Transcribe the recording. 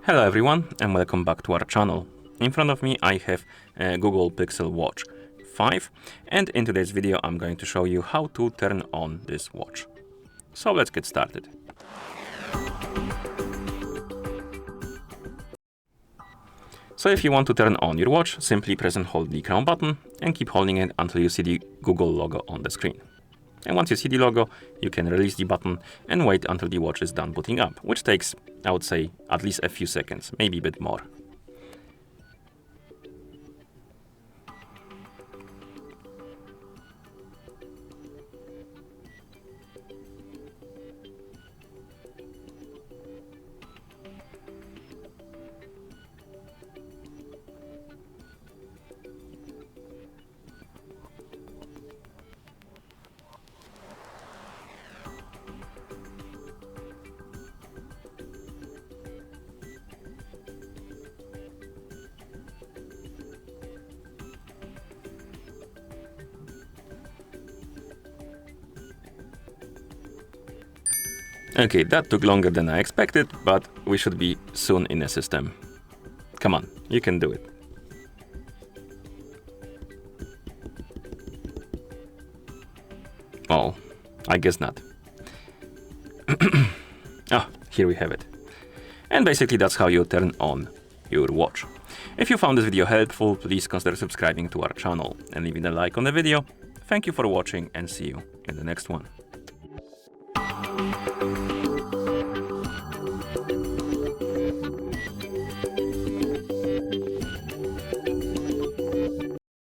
Hello everyone and welcome back to our channel. In front of me I have a Google Pixel Watch 5 and in today's video I'm going to show you how to turn on this watch. So let's get started. So if you want to turn on your watch, simply press and hold the crown button and keep holding it until you see the Google logo on the screen. And once you see the logo, you can release the button and wait until the watch is done booting up, which takes, I would say, at least a few seconds, maybe a bit more. Okay, that took longer than I expected, but we should be soon in the system. Come on, you can do it. Oh, I guess not. Ah, here we have it. And basically that's how you turn on your watch. If you found this video helpful, please consider subscribing to our channel and leaving a like on the video. Thank you for watching and see you in the next one.